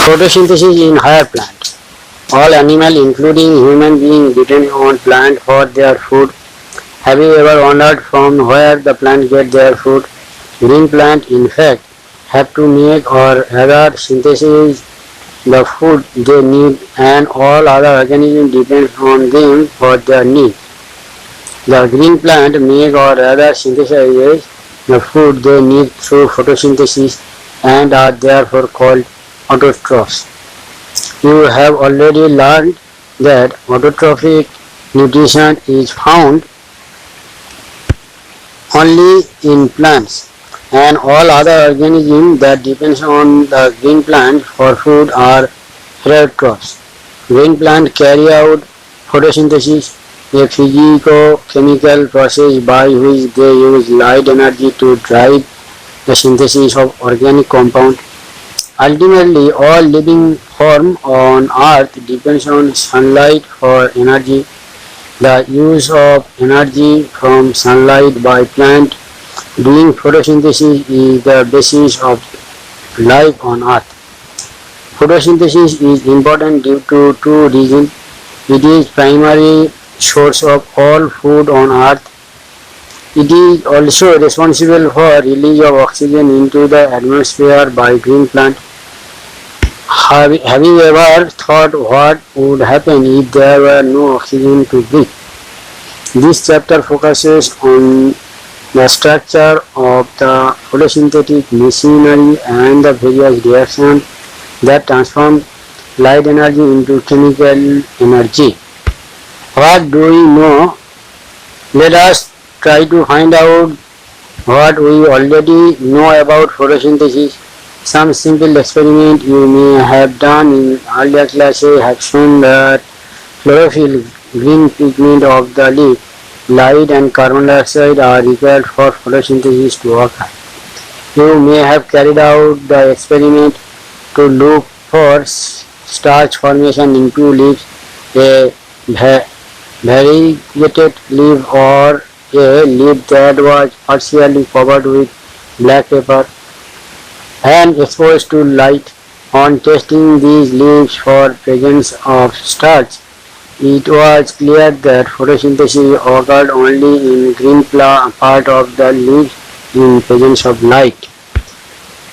Photosynthesis in higher plant. All animals, including human beings, depend on plant for their food. Have you ever wondered from where the plant get their food? Green plant, in fact, have to make or rather synthesize the food they need, and all other organisms depend on them for their needs. The green plant make or rather synthesizes the food they need through photosynthesis and are therefore called autotrophs. You have already learned that autotrophic nutrition is found only in plants, and all other organisms that depend on the green plant for food are heterotrophs. Green plants carry out photosynthesis, a physico-chemical process by which they use light energy to drive the synthesis of organic compounds. Ultimately, all living form on Earth depends on sunlight for energy. The use of energy from sunlight by plant doing photosynthesis is the basis of life on Earth. Photosynthesis is important due to two reasons. It is primary source of all food on Earth. It is also responsible for release of oxygen into the atmosphere by green plant. Have you ever thought what would happen if there were no oxygen to breathe? This chapter focuses on the structure of the photosynthetic machinery and the various reactions that transform light energy into chemical energy. What do we know? Let us try to find out what we already know about photosynthesis. Some simple experiments you may have done in earlier classes have shown that chlorophyll, green pigment of the leaf, light and carbon dioxide are required for photosynthesis to occur. You may have carried out the experiment to look for starch formation in two leaves, a variegated leaf or a leaf that was partially covered with black pepper and exposed to light. On testing these leaves for presence of starch, it was clear that photosynthesis occurred only in green part of the leaf in presence of light.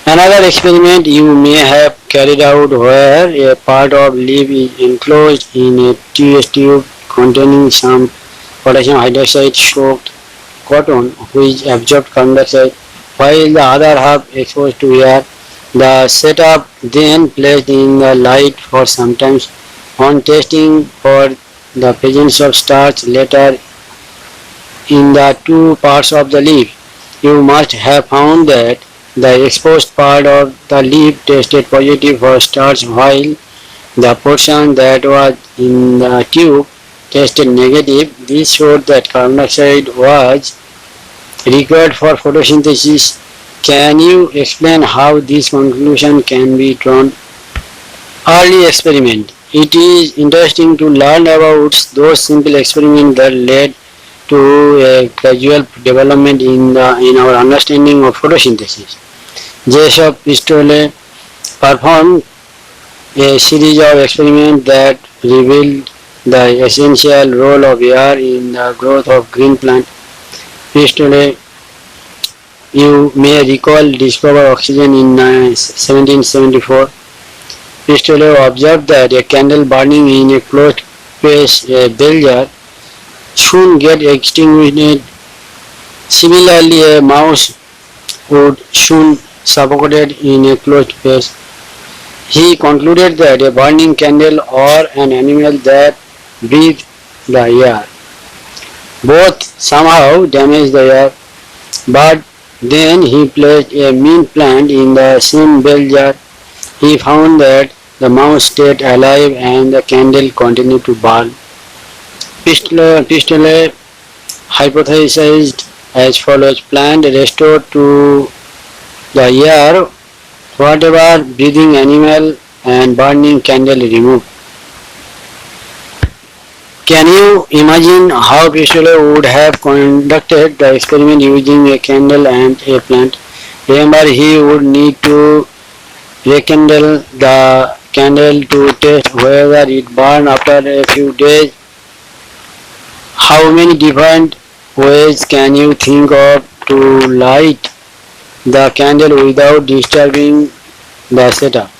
Another experiment you may have carried out where a part of leaf is enclosed in a test tube containing some potassium hydroxide soaked cotton which absorbed carbon dioxide while the other half exposed to air. The setup then placed in the light for some time. On testing for the presence of starch later in the two parts of the leaf, you must have found that the exposed part of the leaf tested positive for starch while the portion that was in the tube tested negative. This showed that carbon dioxide was required for photosynthesis. Can you explain how this conclusion can be drawn? Early experiment. It is interesting to learn about those simple experiments that led to a gradual development in our understanding of photosynthesis. Jessup Pistole performed a series of experiments that revealed the essential role of air in the growth of green plant. Pistole, you may recall, discovered oxygen in 1774. Pistole observed that a candle burning in a closed space, a bell jar, soon get extinguished. Similarly, a mouse would soon suffocate in a closed space. He concluded that a burning candle or an animal that breathed the air both somehow damage the air, but then he placed a mint plant in the same bell jar. He found that the mouse stayed alive and the candle continued to burn. Pistole hypothesized as follows: plant restored to the air whatever breathing animal and burning candle removed. Can you imagine how Pistole would have conducted the experiment using a candle and a plant? Remember, he would need to rekindle the candle to test whether it burns after a few days. How many different ways can you think of to light the candle without disturbing the setup?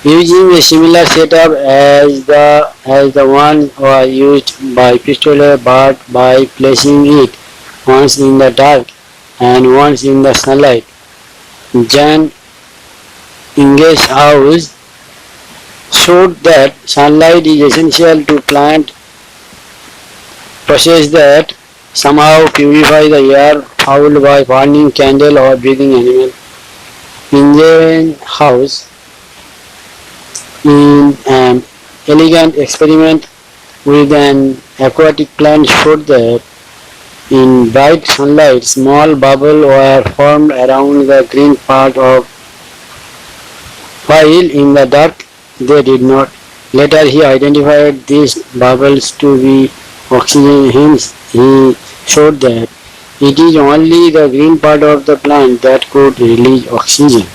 Using a similar setup as the one used by Pistolet, but by placing it once in the dark and once in the sunlight. Jan Inge's house showed that sunlight is essential to plant process that somehow purify the air fouled by burning candle or breathing animal. Inge's house, in an elegant experiment with an aquatic plant, showed that in bright sunlight small bubbles were formed around the green part of, while in the dark they did not. Later he identified these bubbles to be oxygen. Hence he showed that it is only the green part of the plant that could release oxygen.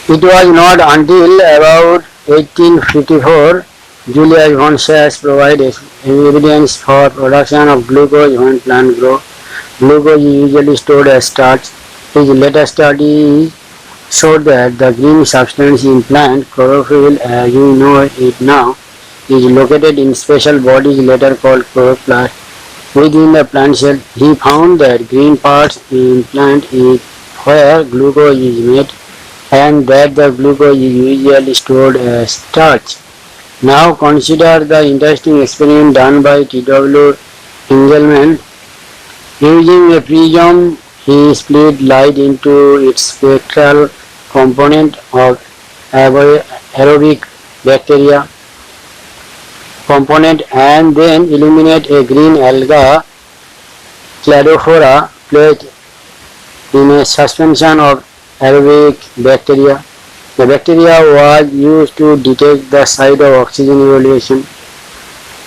It was not until about 1854 Julius von Sachs provided evidence for production of glucose when plants grow. Glucose is usually stored as starch. His later studies showed that the green substance in plant chlorophyll, as we know it now, is located in special bodies later called chloroplast within the plant cell. He found that green parts in plant is where glucose is made, and that the glucose is usually stored as starch. Now consider the interesting experiment done by T.W. Engelmann. Using a prism, he split light into its spectral component of aerobic bacteria component and then illuminate a green alga cladophora placed in a suspension of aerobic bacteria. The bacteria was used to detect the site of oxygen evaluation.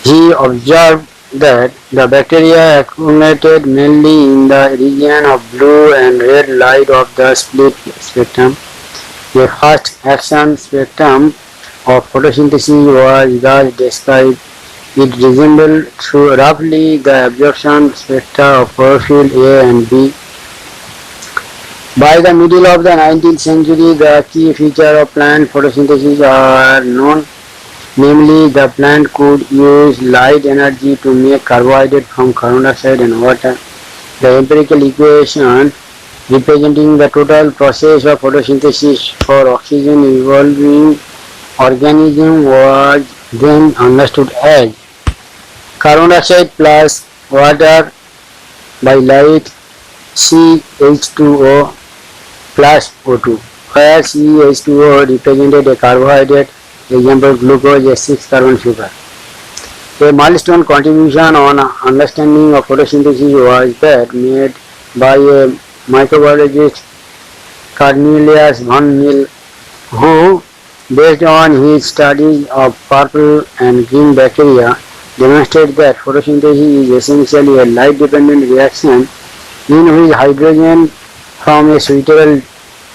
He observed that the bacteria accumulated mainly in the region of blue and red light of the split spectrum. The first action spectrum of photosynthesis was thus described. It resembled roughly the absorption spectra of chlorophyll A and B. By the middle of the 19th century, the key features of plant photosynthesis are known. Namely, the plant could use light energy to make carbohydrate from carbon dioxide and water. The empirical equation representing the total process of photosynthesis for oxygen evolving organism was then understood as carbon dioxide plus water by light CH2O plus O2, where CH2O represented a carbohydrate, example glucose, a 6-carbon sugar. A milestone contribution on understanding of photosynthesis was that made by a microbiologist Cornelius von Mill, who, based on his studies of purple and green bacteria, demonstrated that photosynthesis is essentially a light-dependent reaction in which hydrogen from a suitable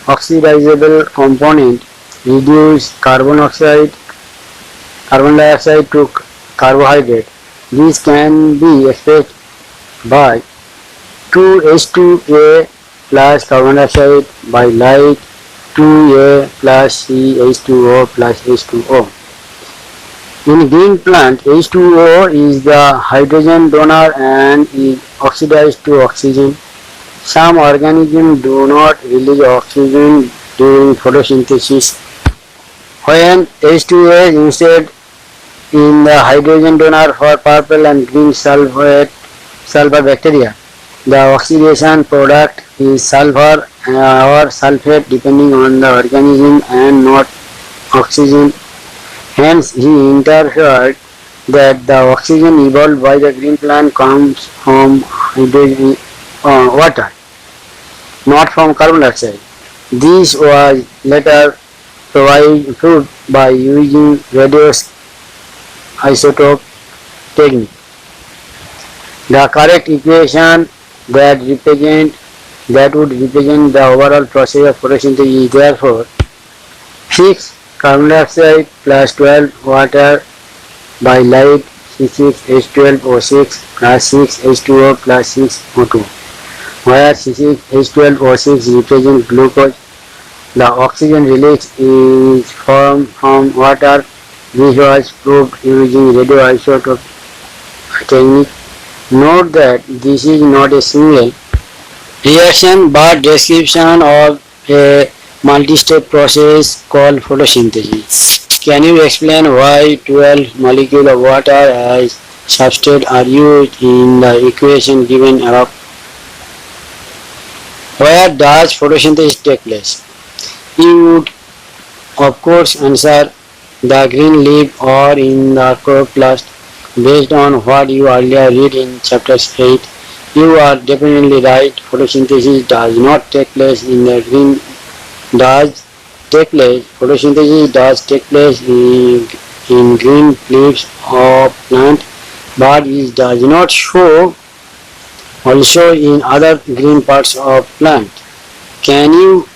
oxidizable component reduce carbon dioxide to carbohydrate. This can be expressed by 2H2A plus carbon dioxide by light 2A plus CH2O plus H2O. In green plant, H2O is the hydrogen donor and is oxidized to oxygen. Some organisms do not release oxygen during photosynthesis. When H2A is instead in the hydrogen donor for purple and green sulfur bacteria, the oxidation product is sulfur or sulfate depending on the organism and not oxygen. Hence, he interfered that the oxygen evolved by the green plant comes from hydrogen water, not from carbon dioxide. This was later proved by using radio isotope technique. The correct equation that would represent the overall process of photosynthesis is therefore 6. Carbon dioxide plus 12 water by light C6H12O6 plus 6H2O plus 6O2, where C6H12O6 represents glucose. The oxygen released is formed from water. This was proved using radioisotope technique. Note that this is not a single reaction but description of a multi-step process called photosynthesis. Can you explain why 12 molecules of water as substrate are used in the equation given above? Where does photosynthesis take place? You would of course answer the green leaf or in the chloroplast. Based on what you earlier read in chapter 8, you are definitely right. Photosynthesis does not take place in the green does take place. Photosynthesis does take place in green leaves of plant, but it does not show also in other green parts of plant. Can you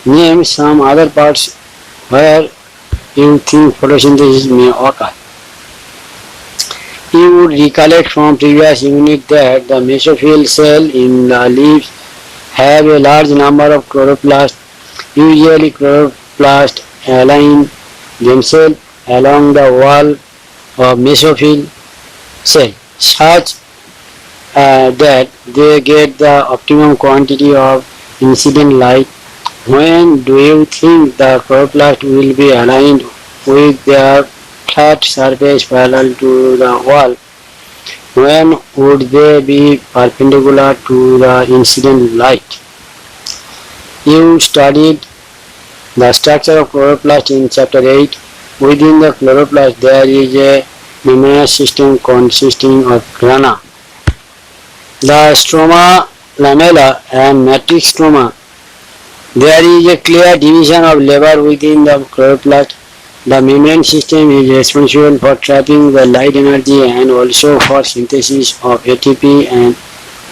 name some other parts where you think photosynthesis may occur? You would recollect from previous unit that the mesophyll cell in the leaves have a large number of chloroplasts. Usually chloroplasts align themselves along the wall of mesophyll cell such that they get the optimum quantity of incident light. When do you think the chloroplast will be aligned with their flat surface parallel to the wall? When would they be perpendicular to the incident light? You studied the structure of chloroplast in chapter 8. Within the chloroplast there is a membranous system consisting of grana, the stroma, lamella and matrix stroma. There is a clear division of labor within the chloroplast. The membrane system is responsible for trapping the light energy and also for synthesis of ATP and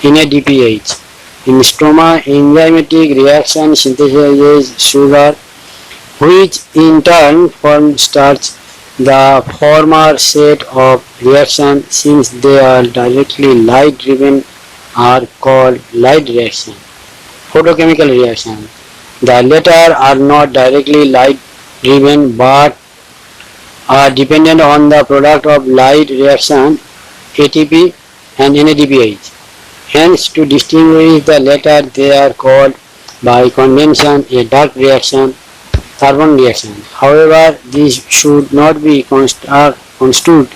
NADPH. In stroma, enzymatic reaction synthesizes sugar, which in turn forms starch. The former set of reactions, since they are directly light driven, are called light reaction, photochemical reaction. The latter are not directly light driven but are dependent on the product of light reaction ATP and NADPH. Hence, to distinguish the latter, they are called by convention a dark reaction, carbon reaction. However, this should not be construed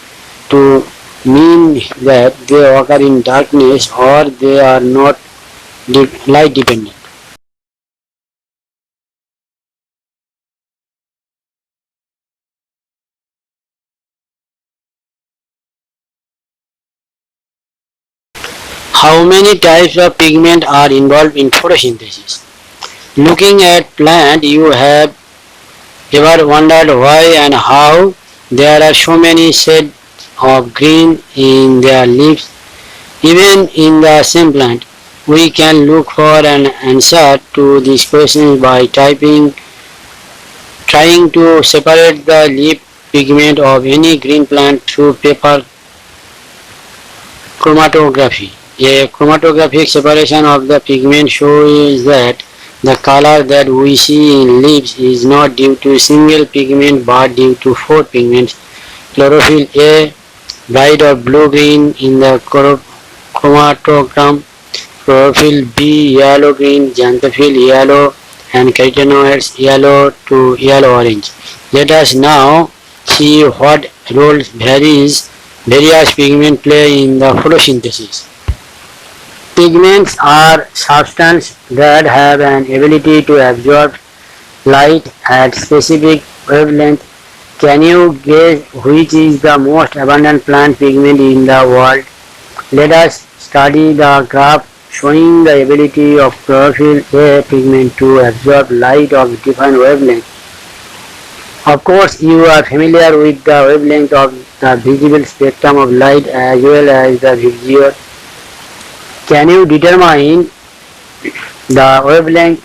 to mean that they occur in darkness or they are not light dependent. How many types of pigment are involved in photosynthesis? Looking at plant, you have ever wondered why and how there are so many shades of green in their leaves? Even in the same plant, we can look for an answer to these questions by trying to separate the leaf pigment of any green plant through paper chromatography. A chromatographic separation of the pigment shows that the color that we see in leaves is not due to single pigment but due to four pigments: chlorophyll A, bright or blue-green in the chromatogram; chlorophyll B, yellow-green; xanthophyll yellow; and carotenoids yellow to yellow-orange. Let us now see what roles various pigments play in the photosynthesis. Pigments are substances that have an ability to absorb light at specific wavelength. Can you guess which is the most abundant plant pigment in the world? Let us study the graph showing the ability of chlorophyll A pigment to absorb light of different wavelength. Of course, you are familiar with the wavelength of the visible spectrum of light as well as the visual. Can you determine the wavelength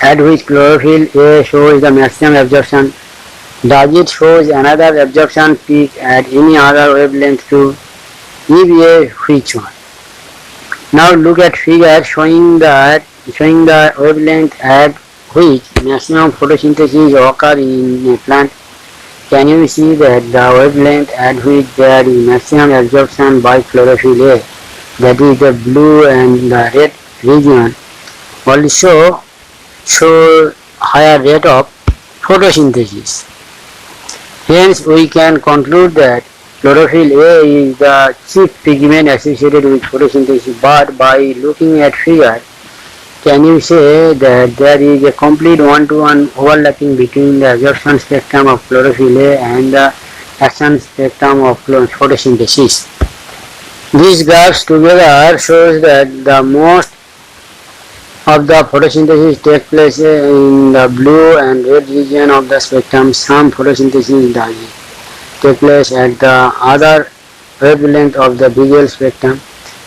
at which chlorophyll A shows the maximum absorption. Does it shows another absorption peak at any other wavelength too? If yes, which one? Now look at figure showing the wavelength at which maximum photosynthesis occurs in a plant. Can you see that the wavelength at which there is maximum absorption by chlorophyll A, that is the blue and the red region, also show higher rate of photosynthesis. Hence, we can conclude that chlorophyll A is the chief pigment associated with photosynthesis. But by looking at figure, can you say that there is a complete one-to-one overlapping between the absorption spectrum of chlorophyll A and the action spectrum of photosynthesis? These graphs together shows that the most of the photosynthesis take place in the blue and red region of the spectrum. Some photosynthesis does take place at the other wavelength of the visual spectrum.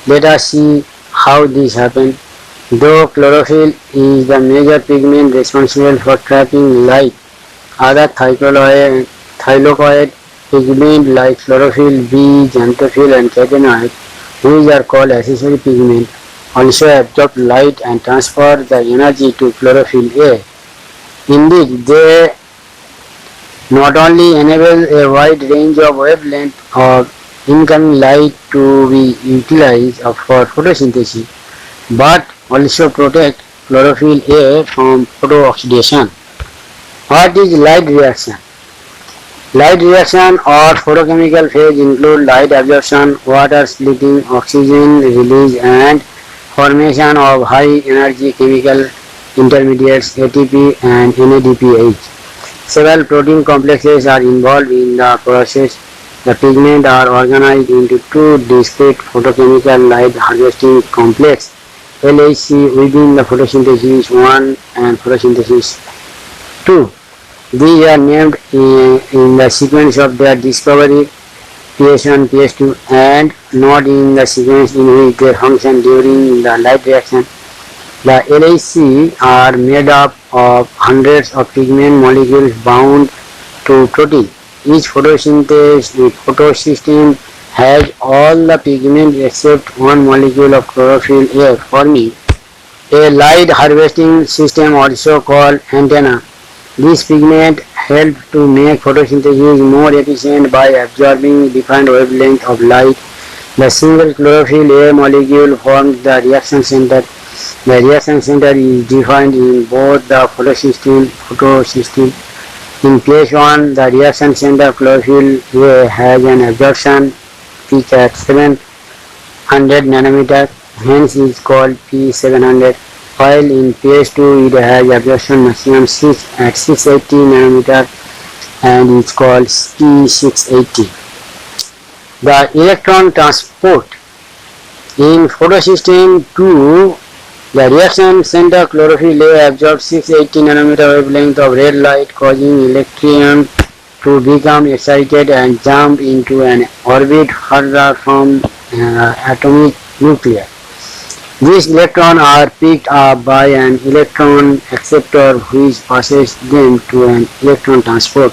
Let us see how this happens. Though chlorophyll is the major pigment responsible for trapping light, other thylakoid pigments like chlorophyll B, xanthophyll and carotenoid, which are called accessory pigments, also absorb light and transfer the energy to chlorophyll A. Indeed, they not only enable a wide range of wavelength of incoming light to be utilized for photosynthesis, but also protect chlorophyll A from photooxidation. What is light reaction? Light reaction or photochemical phase include light absorption, water splitting, oxygen release and formation of high energy chemical intermediates ATP and NADPH. Several protein complexes are involved in the process. The pigments are organized into two discrete photochemical light harvesting complexes, LHC, within the photosynthesis 1 and photosynthesis 2. These are named in the sequence of their discovery, PS1, PS2, and not in the sequence in which they function during the light reaction. The LHC are made up of hundreds of pigment molecules bound to protein. Each photosystem has all the pigments except one molecule of chlorophyll A, forming a light harvesting system also called antenna. This pigment help to make photosynthesis more efficient by absorbing different wavelength of light. The single chlorophyll A molecule forms the reaction center. The reaction center is defined in both the photosystem. In case 1, the reaction center chlorophyll A has an absorption peak at 700 nanometer, hence is called P700, while in PS2 it has absorption maximum at 680 nanometer and is called P680. The electron transport in photosystem 2, the reaction center chlorophyll A absorbs 680 nanometer wavelength of red light, causing electron to become excited and jump into an orbit further from atomic nucleus. These electrons are picked up by an electron acceptor which passes them to an electron transport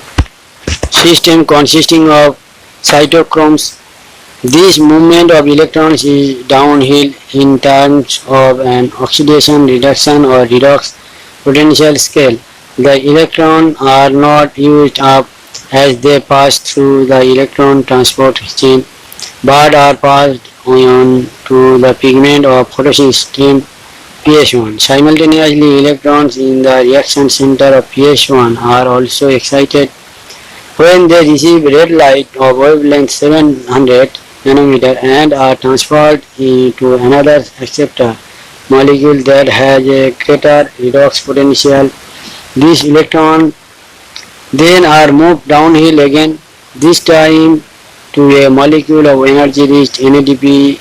system consisting of cytochromes. This movement of electrons is downhill in terms of an oxidation, reduction or redox potential scale. The electrons are not used up as they pass through the electron transport chain, but are passed on to the pigment of photosystem PS1. Simultaneously, electrons in the reaction center of PS1 are also excited. When they receive red light of wavelength 700 nanometer and are transferred to another acceptor molecule that has a greater redox potential, these electrons then are moved downhill again, this time to a molecule of energy-rich NADP+.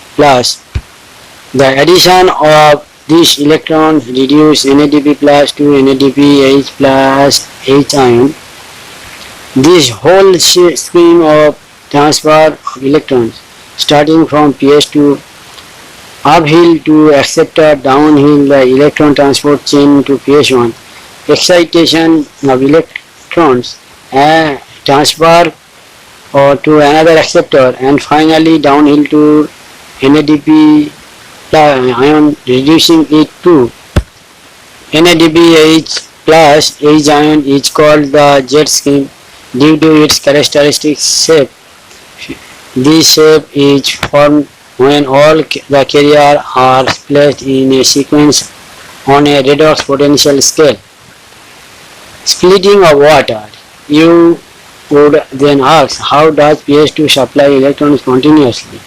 The addition of these electrons reduce NADP+ to NADPH plus H ion. This whole scheme of transfer of electrons, starting from PS2 uphill to acceptor, downhill the electron transport chain to PS1, excitation of electrons and transfer or to another acceptor, and finally downhill to NADP ion, reducing it to NADPH plus H ion is called the jet stream due to its characteristic shape. This shape is formed when all the carriers are placed in a sequence on a redox potential scale. Splitting of water. You would then ask, how does PS2 supply electrons continuously?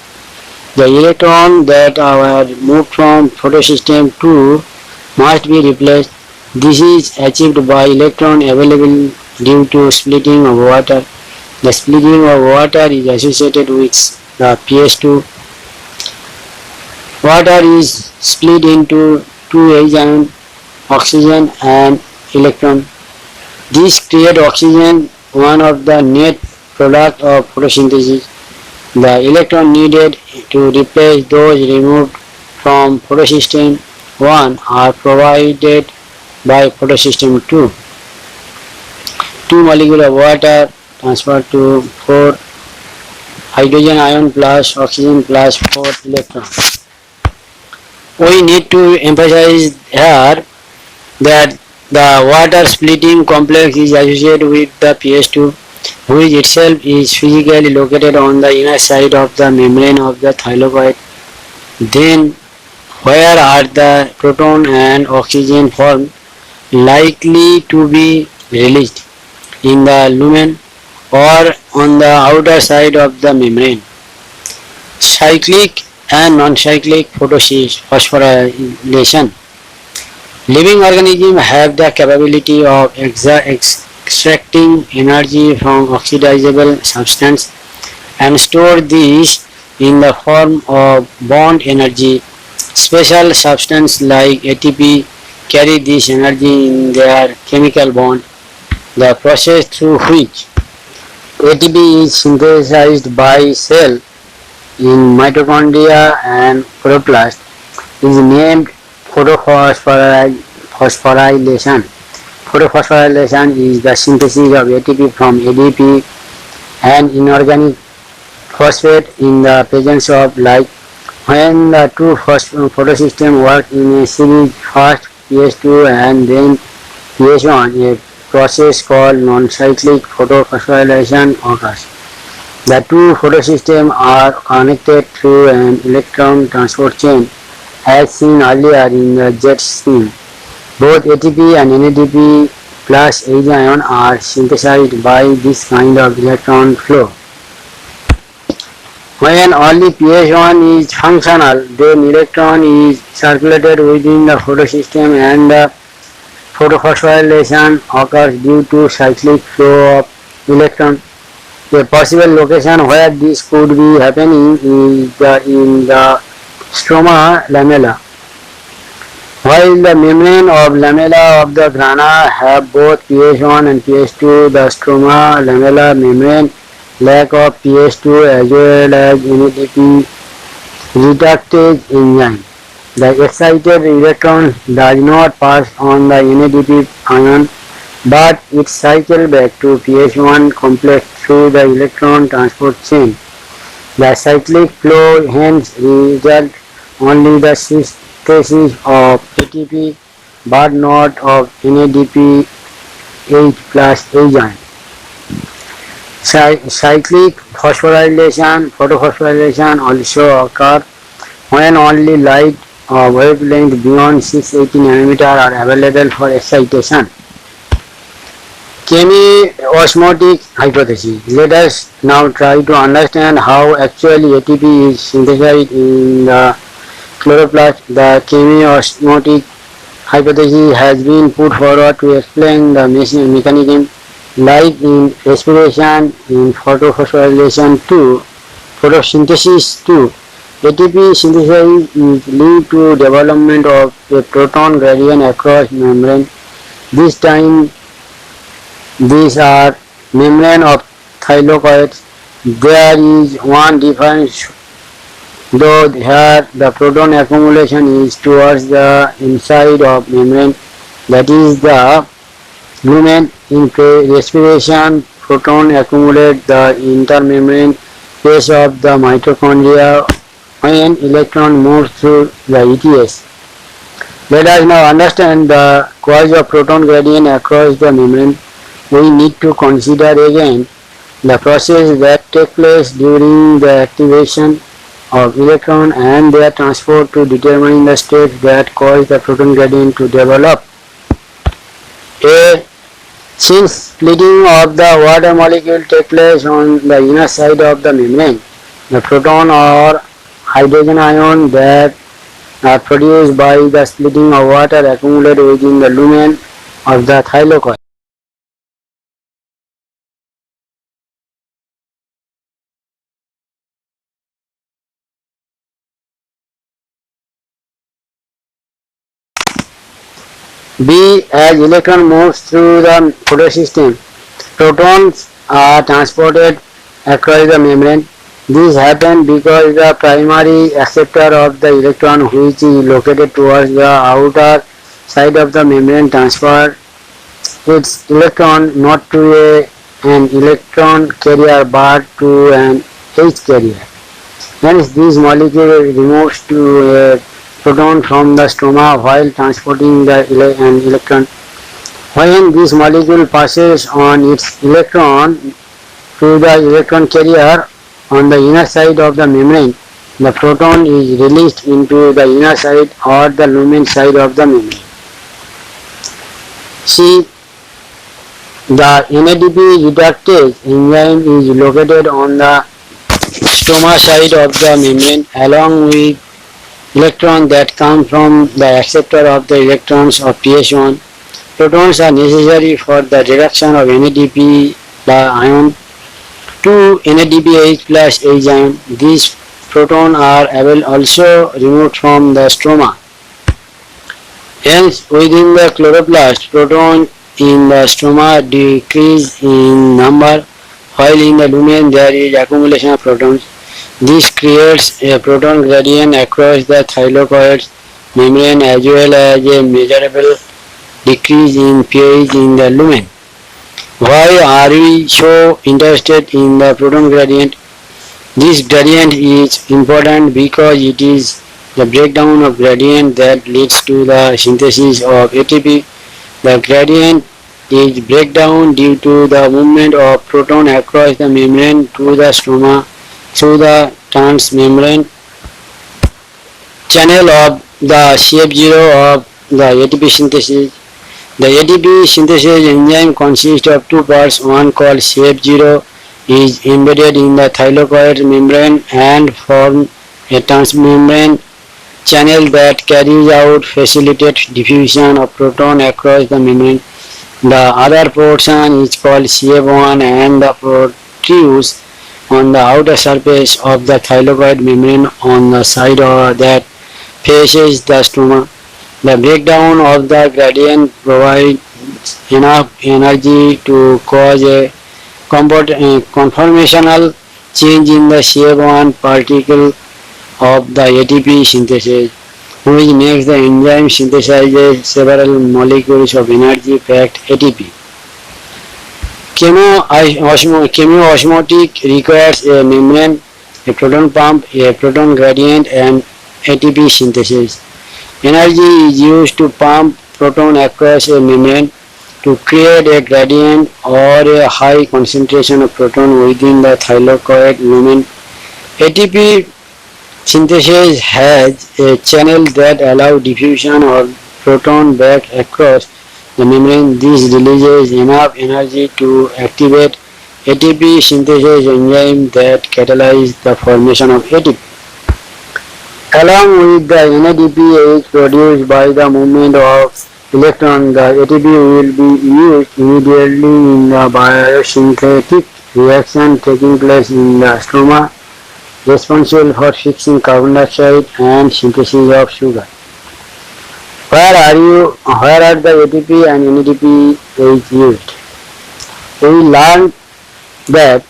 The electrons that are moved from photosystem 2 must be replaced. This is achieved by electron available due to splitting of water. The splitting of water is associated with the PS2. Water is split into two H ion, oxygen and electron. This creates oxygen, one of the net product of photosynthesis. The electron needed to replace those removed from photosystem 1 are provided by photosystem 2. 2 molecules of water transferred to 4 hydrogen ion plus oxygen plus 4 electrons. We need to emphasize here that the water splitting complex is associated with the PS2, which itself is physically located on the inner side of the membrane of the thylakoid. Then, where are the proton and oxygen formed likely to be released? In the lumen or on the outer side of the membrane. Cyclic and non-cyclic phosphorylation. Living organisms have the capability of extracting energy from oxidizable substance and store these in the form of bond energy. Special substances like ATP carry this energy in their chemical bond. The process through which ATP is synthesized by cell in mitochondria and chloroplast is named photophosphorylation. Photophosphorylation is the synthesis of ATP from ADP, an inorganic phosphate in the presence of light. When the two photosystems work in a series, first PS2 and then PS1, a process called non-cyclic photophosphorylation occurs. The two photosystems are connected through an electron transport chain as seen earlier in the jet stream. Both ATP and NADP plus H ion are synthesized by this kind of electron flow. When only PS1 is functional, then electron is circulated within the photosystem and the photophosphorylation occurs due to cyclic flow of electron. A possible location where this could be happening is in the stroma lamella. While the membrane of lamella of the grana have both PS1 and PS2, the stroma lamella membrane lack of PS2 as well as NADP reductase enzyme. The excited electron does not pass on the NADP ion, but it cycles back to PS1 complex through the electron transport chain. The cyclic flow hence results only the synthesis of ATP but not of NADP H plus H ion. Cyclic photophosphorylation also occurs when only light wavelength beyond 680 nanometer are available for excitation. Chemiosmotic hypothesis. Let us now try to understand how actually ATP is synthesized in the chloroplast. The chemiosmotic hypothesis has been put forward to explain the mechanism. Like in respiration, in photophosphorylation 2, photosynthesis 2, ATP synthesis is linked to development of a proton gradient across membrane. This time these are membrane of thylakoids. There is one difference, though here the proton accumulation is towards the inside of membrane, that is the lumen. In respiration, proton accumulate the intermembrane space of the mitochondria when electron moves through the ETS. Let us now understand the cause of proton gradient across the membrane. We need to consider again the process that take place during the activation of electron and their transport to determine the state that cause the proton gradient to develop. A since splitting of the water molecule takes place on the inner side of the membrane, the proton or hydrogen ion that are produced by the splitting of water accumulate within the lumen of the thylakoid. B. As electron moves through the photosystem, protons are transported across the membrane. This happens because the primary acceptor of the electron, which is located towards the outer side of the membrane, transfers its electron not to an electron carrier but to an H carrier. Hence, this molecule removes to a proton from the stroma while transporting an electron. When this molecule passes on its electron to the electron carrier on the inner side of the membrane, the proton is released into the inner side or the lumen side of the membrane. See, the NADP reductase enzyme is located on the stroma side of the membrane along with electrons that come from the acceptor of the electrons of pH1. Protons are necessary for the reduction of NADP ion to NADPH plus H ion. These protons are also removed from the stroma. Hence, within the chloroplast, protons in the stroma decrease in number, while in the lumen there is accumulation of protons. This creates a proton gradient across the thylakoid membrane as well as a measurable decrease in pH in the lumen. Why are we so interested in the proton gradient? This gradient is important because it is the breakdown of gradient that leads to the synthesis of ATP. The gradient is breakdown due to the movement of proton across the membrane to the stroma through the transmembrane channel of the CF0 of the ATP synthesis. The ATP synthesis enzyme consists of two parts. One called CF0 is embedded in the thylakoid membrane and forms a transmembrane channel that carries out facilitates diffusion of proton across the membrane. The other portion is called CF1 and the protrudes on the outer surface of the thylakoid membrane on the side that faces the stroma. The breakdown of the gradient provides enough energy to cause a conformational change in the CF1 particle of the ATP synthesis, which makes the enzyme synthesizes several molecules of energy-packed ATP. Chemoosmotic requires a membrane, a proton pump, a proton gradient, and ATP synthesis. Energy is used to pump proton across a membrane to create a gradient or a high concentration of proton within the thylakoid lumen. ATP synthesis has a channel that allows diffusion of proton back across the membrane. This releases enough energy to activate ATP synthesis enzyme that catalyze the formation of ATP. Along with the NADPH produced by the movement of electron, the ATP will be used immediately in the biosynthetic reaction taking place in the stroma, responsible for fixing carbon dioxide and synthesis of sugar. Where are the ATP and NADPH used? We learned that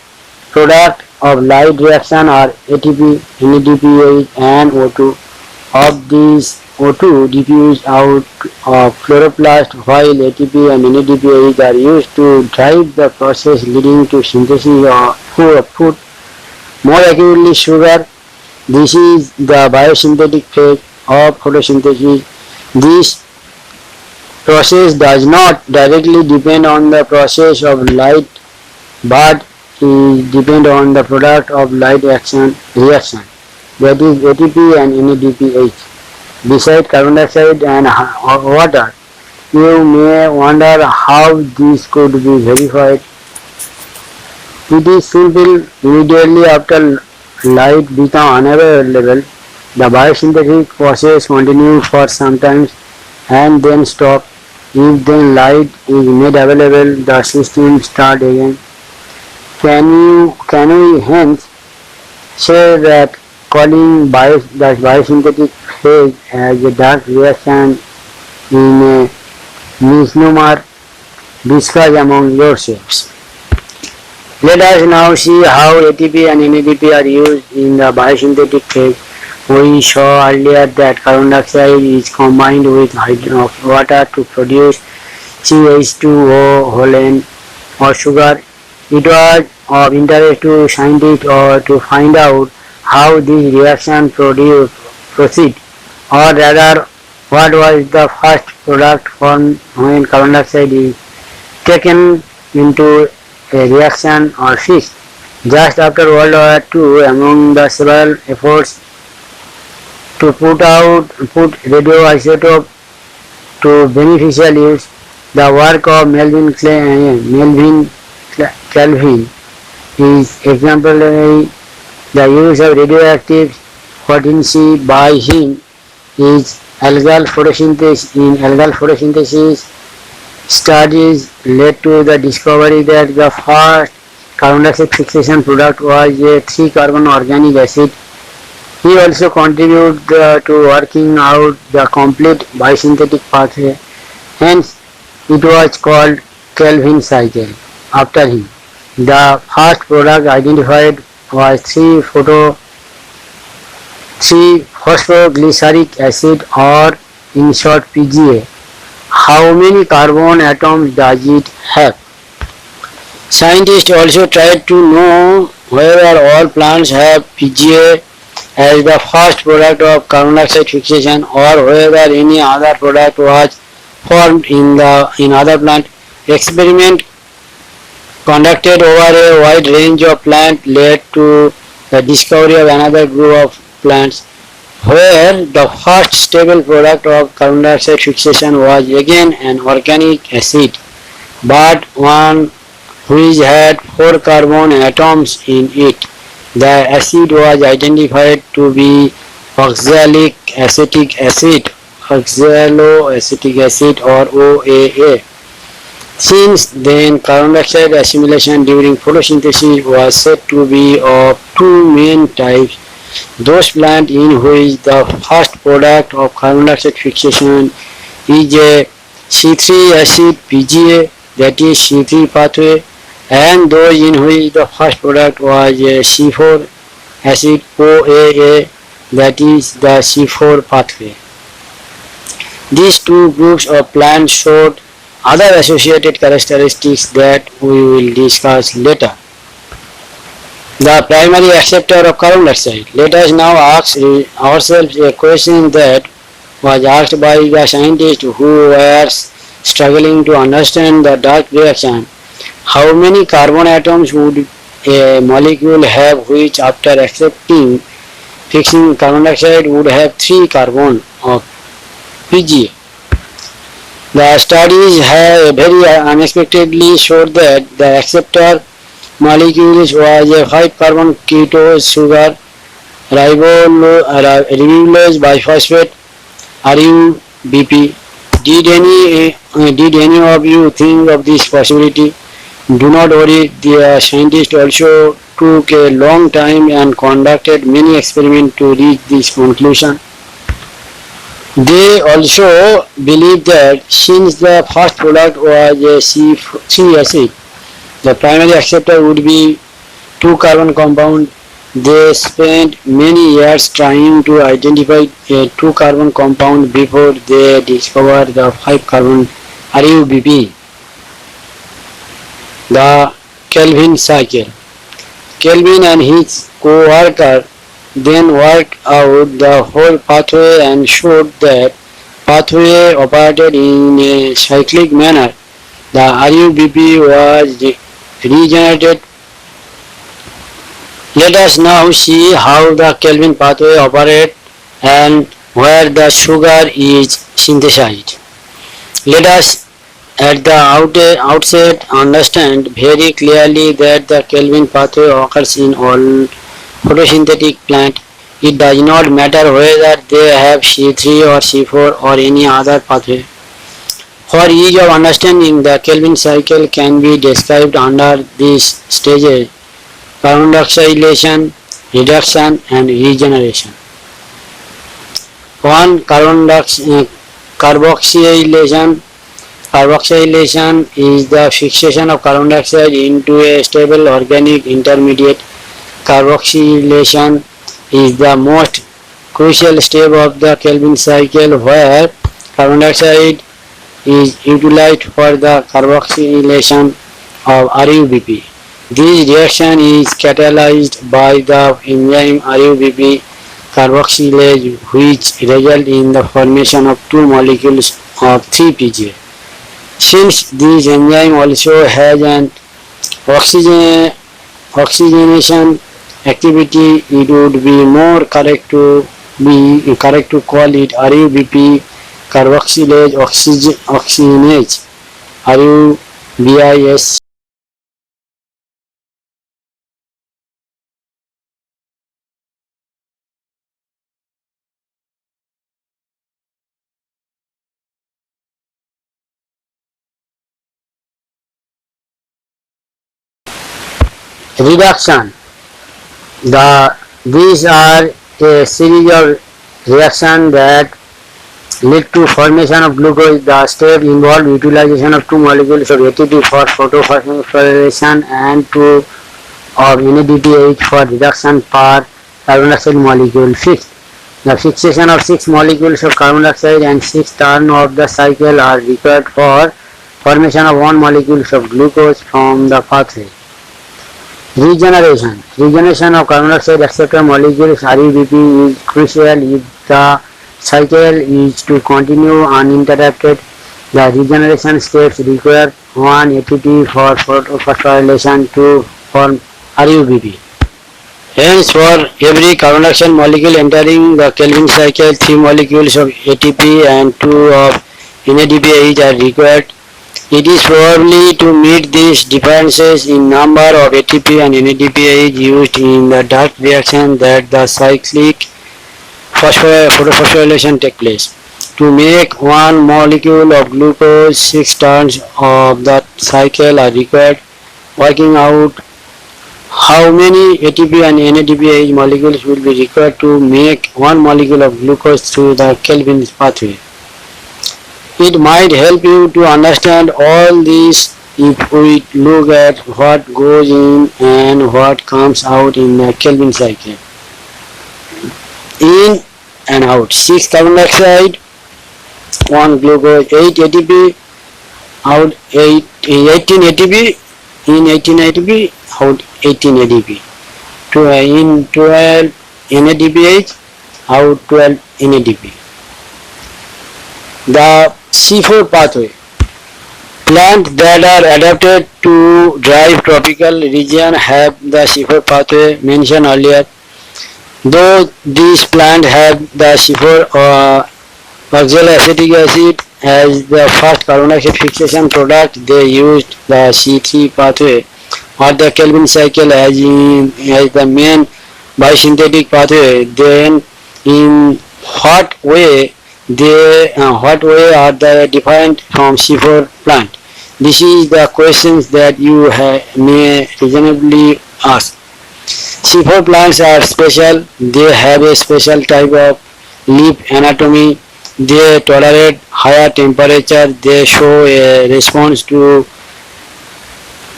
product of light reaction are ATP, NADPH and O2. Of these, O2 diffused out of chloroplast, while ATP and NADPH are used to drive the process leading to synthesis of food, more accurately sugar. This is the biosynthetic phase of photosynthesis. This process does not directly depend on the process of light, but is depend on the product of light reaction, that is ATP and NADPH. Besides carbon dioxide and water, you may wonder how this could be verified. It is simple. Immediately after light becomes unavailable, the biosynthetic process continues for some time and then stop. If then light is made available, the system start again. Can we hence say that calling the biosynthetic phase as a dark reaction in a misnomer? Discuss among yourselves. Let us now see how ATP and NADP are used in the biosynthetic phase. We saw earlier that carbon dioxide is combined with water to produce CH2O whole or sugar. It was of interest to scientists to find out how this reaction proceed, or rather what was the first product formed when carbon dioxide is taken into a reaction or fissed. Just after World War II, among the several efforts to put radioisotope to beneficial use, the work of Melvin Calvin is exemplary. The use of radioactive 14C by him is algal photosynthesis studies led to the discovery that the first carbon dioxide fixation product was a 3-carbon organic acid. He also contributed to working out the complete biosynthetic pathway. Hence, it was called Calvin cycle after him. The first product identified was 3-phosphoglyceric acid, or in short PGA. How many carbon atoms does it have? Scientists also tried to know whether all plants have PGA as the first product of carbon dioxide fixation, or whether any other product was formed in other plant. Experiment conducted over a wide range of plants led to the discovery of another group of plants where the first stable product of carbon dioxide fixation was again an organic acid, but one which had 4 carbon atoms in it. The acid was identified to be oxaloacetic acid or OAA. Since then, carbon dioxide assimilation during photosynthesis was said to be of 2 main types: those plants in which the first product of carbon dioxide fixation is a C3 acid PGA, that is C3 pathway, and those in which the first product was a C4 acid OAA, that is the C4 pathway. These two groups of plants showed other associated characteristics that we will discuss later. The primary acceptor of carbon dioxide. Let us now ask ourselves a question that was asked by the scientists who were struggling to understand the dark reaction. How many carbon atoms would a molecule have which, after fixing carbon dioxide, would have 3 carbon of PGA? The studies have very unexpectedly showed that the acceptor molecules was a 5-carbon ketose sugar, ribulose biphosphate, RUBP. Did any of you think of this possibility? Do not worry, the scientists also took a long time and conducted many experiments to reach this conclusion. They also believed that since the first product was a C3 acid, the primary acceptor would be 2-carbon compound They spent many years trying to identify a two-carbon compound before they discovered the five-carbon RUBP, the Kelvin cycle. Kelvin and his co-worker then worked out the whole pathway and showed that pathway operated in a cyclic manner. The RUBP was regenerated. Let us now see how the Kelvin pathway operates and where the sugar is synthesized. Let us at the outset understand very clearly that the Kelvin pathway occurs in all photosynthetic plants. It does not matter whether they have C3 or C4 or any other pathway. For ease of understanding, the Kelvin cycle can be described under these stages: carboxylation, reduction and regeneration. 1. Carboxylation. Carboxylation is the fixation of carbon dioxide into a stable organic intermediate. Carboxylation is the most crucial step of the Kelvin cycle, where carbon dioxide is utilized for the carboxylation of RUBP. This reaction is catalyzed by the enzyme RUBP carboxylase, which results in the formation of two molecules of 3-PGA. Since this enzyme also has an oxygenation activity, it would be more correct to call it RUBP carboxylase oxygenase, RUBIS. Reduction. These are a series of reactions that lead to formation of glucose. The step involves utilization of two molecules of ATP for phosphorylation and two of NADPH for reduction per carbon dioxide molecule. Fifth, the fixation of 6 molecules of carbon dioxide and 6 turns of the cycle are required for formation of 1 molecule of glucose from the pathway. Regeneration. Regeneration of carbon dioxide acceptor molecules RUBP is crucial if the cycle is to continue uninterrupted. The regeneration steps require 1 ATP for phosphorylation to form RUBP. Hence, for every carbon dioxide molecule entering the Kelvin cycle, 3 molecules of ATP and 2 of NADPH are required. It is probably to meet these differences in number of ATP and NADPH used in the Dart reaction that the cyclic phosphorylation takes place. To make 1 molecule of glucose, 6 turns of that cycle are required. Working out how many ATP and NADPH molecules will be required to make 1 molecule of glucose through the Kelvin pathway. It might help you to understand all this if we look at what goes in and what comes out in the Kelvin cycle. In and out: 6 carbon dioxide, 1 glucose, 8 ATP, out 18 ATP, in 18 ATP, out 18 ADP. In 12 NADPH, out 12 NADP. The C4 pathway. Plants that are adapted to dry tropical region have the C4 pathway mentioned earlier. Though these plants have the C4 oxaloacetic acid as the first carbon dioxide fixation product, they used the C3 pathway or the Kelvin cycle as the main biosynthetic pathway. Then in what way are they different from C4 plant? This is the questions that you may reasonably ask. C4 plants are special. They have a special type of leaf anatomy. They tolerate higher temperature. They show a response to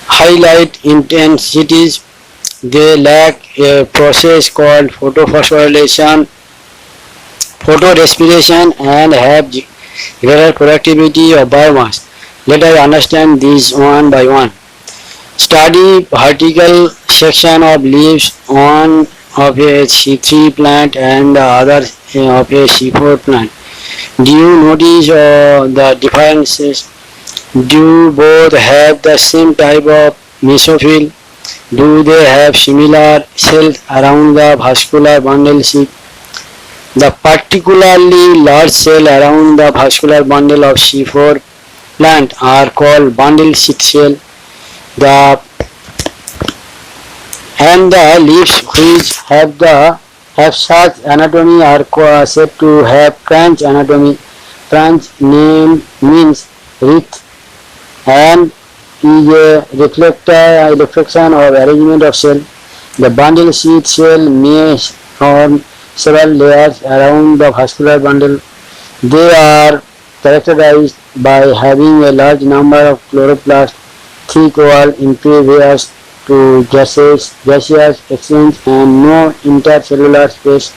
high light intensities. They lack a process called photorespiration, and have greater productivity of biomass. Let us understand these one by one. Study vertical section of leaves, one of a C3 plant and the other of a C4 plant. Do you notice the differences? Do both have the same type of mesophyll? Do they have similar cells around the vascular bundle sheath? The particularly large cell around the vascular bundle of C4 plant are called bundle sheath cell. The and the leaves which have such anatomy are said to have branch anatomy. Branch name means wreath and is a reflection or arrangement of cell. The bundle sheath cell may form several layers around the vascular bundle. They are characterized by having a large number of chloroplasts, thick wall impervious to gaseous exchange, and no intercellular space.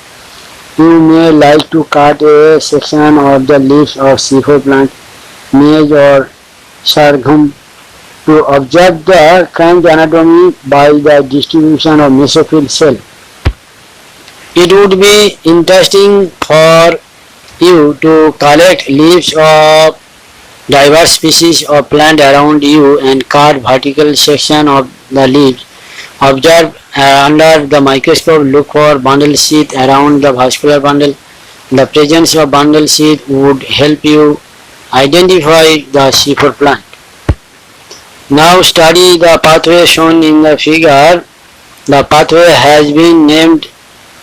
You may like to cut a section of the leaves of C4 plant, maize or sorghum, to observe the current anatomy by the distribution of mesophyll cell. It would be interesting for you to collect leaves of diverse species of plant around you and cut vertical section of the leaves. Observe under the microscope, look for bundle sheath around the vascular bundle. The presence of bundle sheath would help you identify the C4 plant. Now study the pathway shown in the figure. The pathway has been named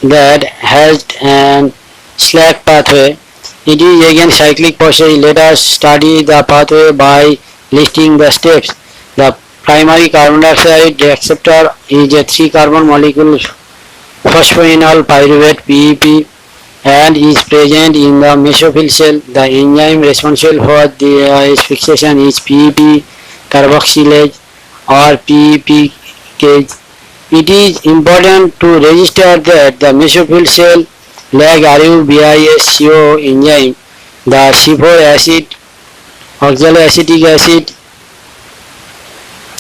that Hatch and Slack pathway. It is again cyclic process. Let us study the pathway by listing the steps. The primary carbon dioxide acceptor is a 3-carbon molecule phosphoenol pyruvate PEP and is present in the mesophyll cell. The enzyme responsible for its fixation is PEP carboxylase or PEPcase. It is important to register that the mesophyll cell lack RUBISCO enzyme. The C4 acid, oxaloacetic acid,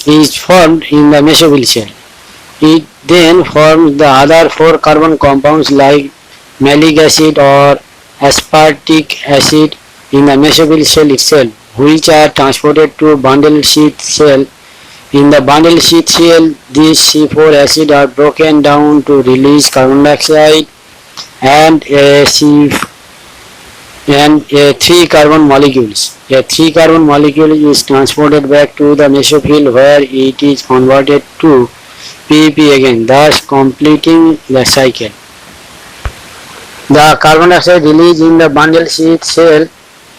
is formed in the mesophyll cell. It then forms the other 4-carbon compounds like malic acid or aspartic acid in the mesophyll cell itself, which are transported to bundle sheath cell. In the bundle sheath cell, these C4 acid are broken down to release carbon dioxide and a 3-carbon molecules. A 3-carbon molecule is transported back to the mesophyll where it is converted to PEP again, thus completing the cycle. The carbon dioxide released in the bundle sheath cell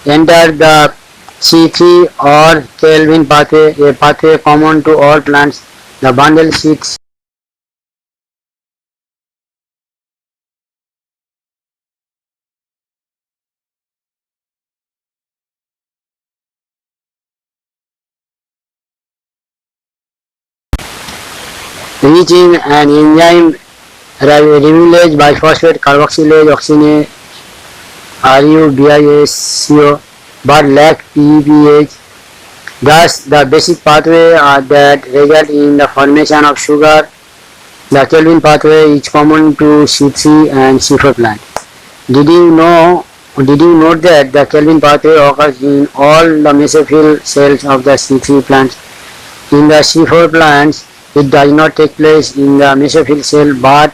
enter the C3 or Calvin pathway, a pathway common to all plants. The bundle sheath rich in an enzyme ribulase biphosphate carboxylase oxidase RUBISCO but lack PEPase. Thus, the basic pathway that result in the formation of sugar. The Calvin pathway is common to C3 and C4 plant. Did you note that the Calvin pathway occurs in all the mesophyll cells of the C3 plants? In the C4 plants, it does not take place in the mesophyll cell but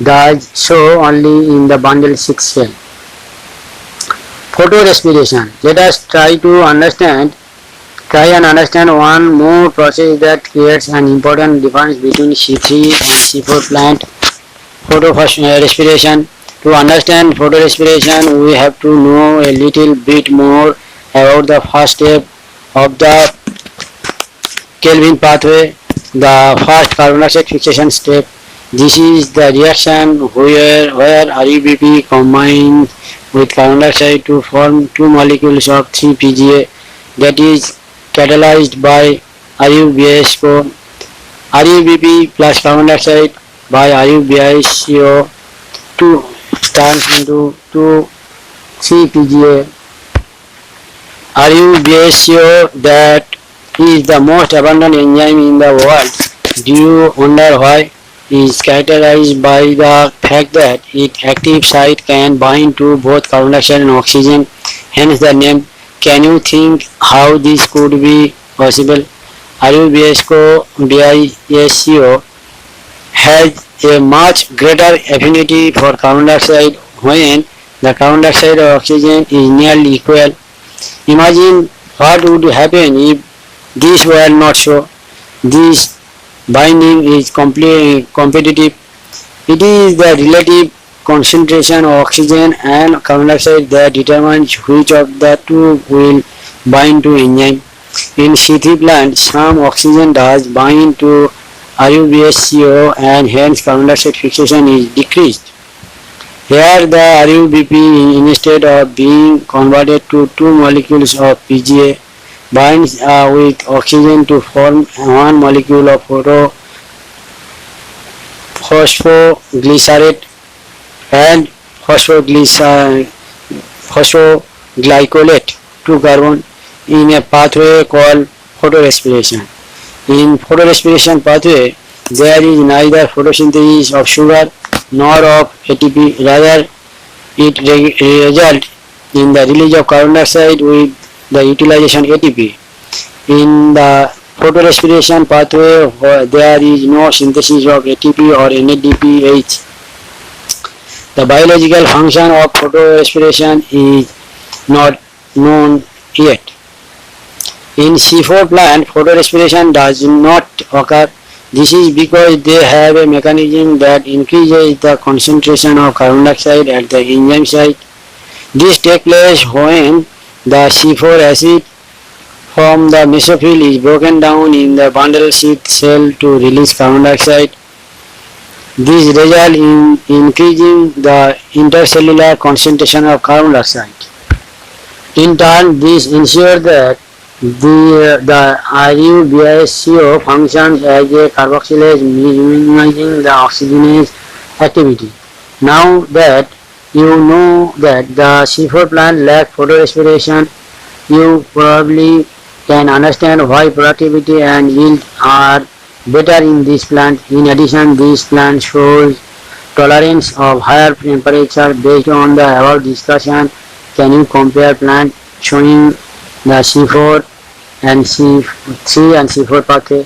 does so only in the bundle sheath cell. Photorespiration. Let us try and understand one more process that creates an important difference between C3 and C4 plant. Photorespiration. To understand photorespiration, we have to know a little bit more about the first step of the Calvin pathway, the first carbon dioxide fixation step. This is the reaction where RUBP combines with carbon dioxide to form two molecules of 3-PGA that is catalyzed by RUBSCO. RuBP plus carbon dioxide by RuBiCO 2 turns into 2,3 PGA. RuBiCO, that is the most abundant enzyme in the world. Do you wonder why? Is characterized by the fact that its active site can bind to both carbon dioxide and oxygen, hence the name. Can you think how this could be possible? RuBiCO has a much greater affinity for carbon dioxide when the carbon dioxide or oxygen is nearly equal. Imagine what would happen if this were not so. This binding is competitive. It is the relative concentration of oxygen and carbon dioxide that determines which of the two will bind to enzyme. In C3 plants, some oxygen does bind to RuBiCO and hence carbon dioxide fixation is decreased. Here the RuBP, instead of being converted to two molecules of PGA, binds with oxygen to form one molecule of phosphoglycerate and phosphoglycolate to carbon in a pathway called photorespiration. In photorespiration pathway, there is neither photosynthesis of sugar nor of ATP, rather it results in the release of carbon dioxide with the utilization ATP. In the photorespiration pathway, there is no synthesis of ATP or NADPH. The biological function of photorespiration is not known yet. In C4 plant, photorespiration does not occur. This is because they have a mechanism that increases the concentration of carbon dioxide at the enzyme site. This takes place when the C4 acid from the mesophyll is broken down in the bundle sheath cell to release carbon dioxide. This results in increasing the intercellular concentration of carbon dioxide. In turn, this ensures that the RuBiCO functions as a carboxylase, minimizing the oxygenase activity. Now that you know that the C4 plant lacks photorespiration, you probably can understand why productivity and yield are better in this plant. In addition, this plant shows tolerance of higher temperature. Based on the above discussion, can you compare plant showing the C4 and C3 and C4 pathway?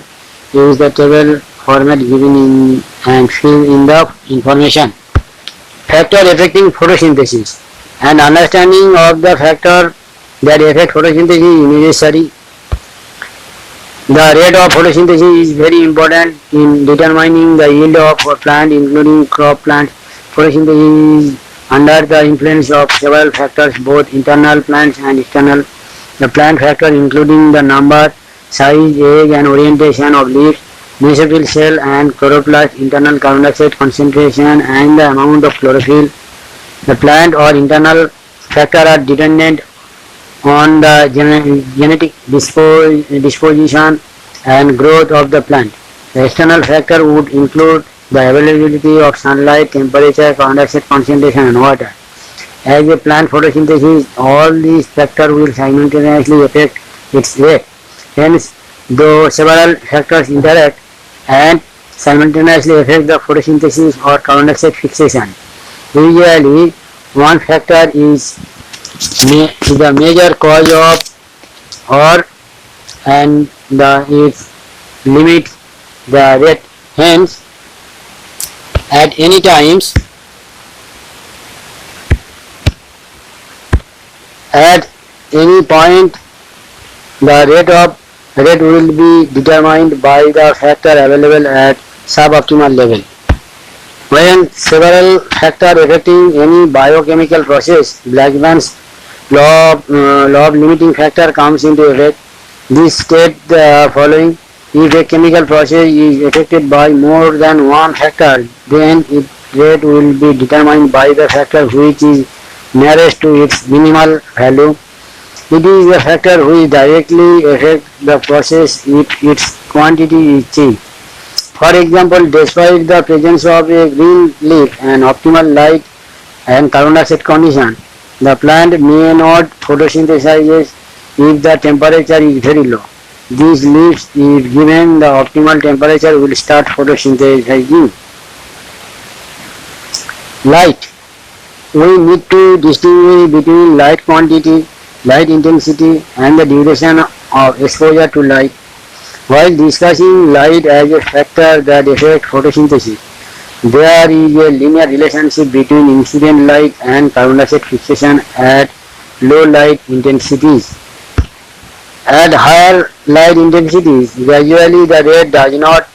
Use the table format given in and fill in the information. Factor affecting photosynthesis and understanding of the factor that affect photosynthesis is necessary. The rate of photosynthesis is very important in determining the yield of a plant, including crop plants. Photosynthesis is under the influence of several factors, both internal plants and external. The plant factor including the number, size, age and orientation of leaves, mesophyll cell and chloroplast, internal carbon dioxide concentration and the amount of chlorophyll. The plant or internal factor are dependent on the genetic disposition and growth of the plant. The external factor would include the availability of sunlight, temperature, carbon dioxide concentration and water. As a plant photosynthesis, all these factors will simultaneously affect its rate. Hence, though several factors interact and simultaneously affect the photosynthesis or carbon dioxide fixation. Usually, one factor is the major cause of and it limits the rate. Hence, at any times, at any point, the rate will be determined by the factor available at suboptimal level. When several factors affecting any biochemical process, Blackman's law of limiting factor comes into effect. This states the following: if a chemical process is affected by more than one factor, then its rate will be determined by the factor which is nearest to its minimal value. It is the factor which directly affects the process if its quantity is changed. For example, despite the presence of a green leaf and optimal light and carbon dioxide condition, the plant may not photosynthesize if the temperature is very low. These leaves, if given the optimal temperature, will start photosynthesizing. Light. We need to distinguish between light quantity, light intensity, and the duration of exposure to light. While discussing light as a factor that affects photosynthesis, there is a linear relationship between incident light and carbon dioxide fixation at low light intensities. At higher light intensities, gradually the rate does not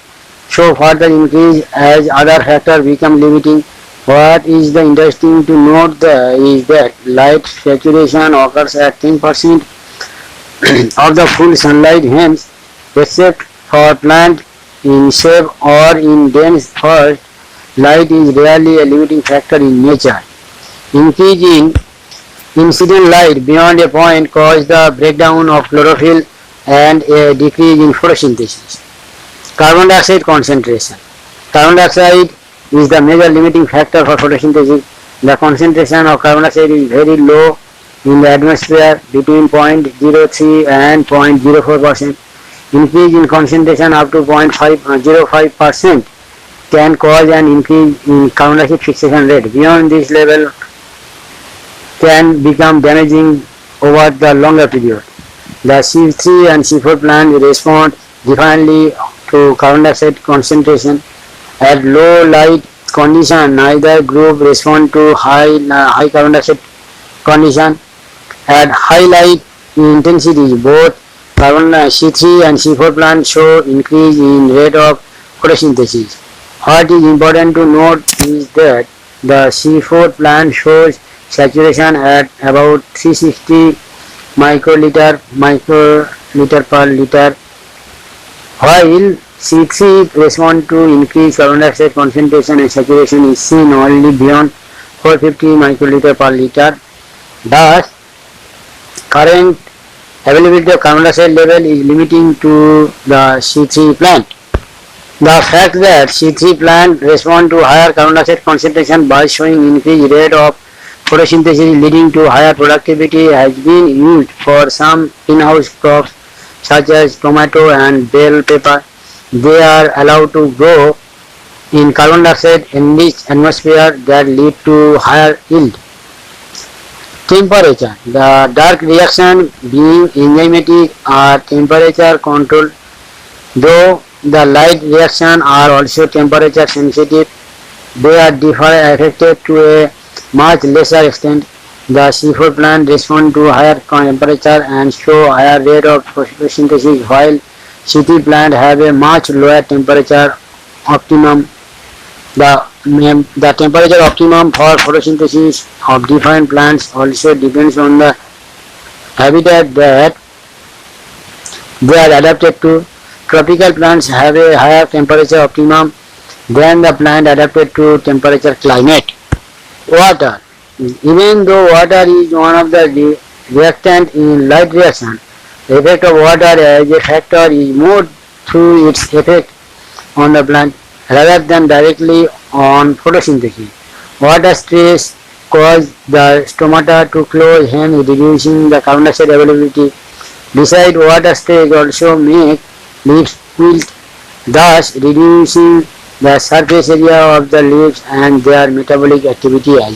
show further increase as other factors become limiting. What is the interesting to note is that light saturation occurs at 10% of the full sunlight, hence, except for plant in shade or in dense forest, light is rarely a limiting factor in nature. Increase in incident light beyond a point causes the breakdown of chlorophyll and a decrease in photosynthesis. Carbon dioxide concentration. Carbon dioxide is the major limiting factor for photosynthesis. The concentration of carbon dioxide is very low in the atmosphere, between 0.03 and 0.04%. Increase in concentration up to 0.05% can cause an increase in carbon dioxide fixation rate. Beyond this level can become damaging over the longer period. The C3 and C4 plant respond differently to carbon dioxide concentration. At low light condition, neither group respond to high carbon dioxide condition. At high light intensity, both carbon C3 and C4 plants show increase in rate of photosynthesis. What is important to note is that the C4 plant shows saturation at about 360 microliter per liter, while C3 response to increased carbon dioxide concentration and saturation is seen only beyond 450 microliter per liter. Thus, current availability of carbon dioxide level is limiting to the C3 plant. The fact that C3 plant respond to higher carbon dioxide concentration by showing increased rate of photosynthesis leading to higher productivity has been used for some in-house crops such as tomato and bell pepper. They are allowed to grow in carbon dioxide enriched atmosphere that lead to higher yield. Temperature. The dark reaction being enzymatic are temperature controlled, though the light reaction are also temperature sensitive. They are affected to a much lesser extent. The C4 plant respond to higher temperature and show higher rate of photosynthesis, while C3 plant have a much lower temperature optimum. The temperature optimum for photosynthesis of different plants also depends on the habitat that they are adapted to. Tropical plants have a higher temperature optimum than the plant adapted to temperature climate. Water. Even though water is one of the reactant in light reaction, the effect of water as a factor is more through its effect on the plant rather than directly on photosynthesis. Water stress causes the stomata to close, hence reducing the carbon dioxide availability. Besides, water stress also make leaves wilt, thus reducing the surface area of the leaves and their metabolic activity as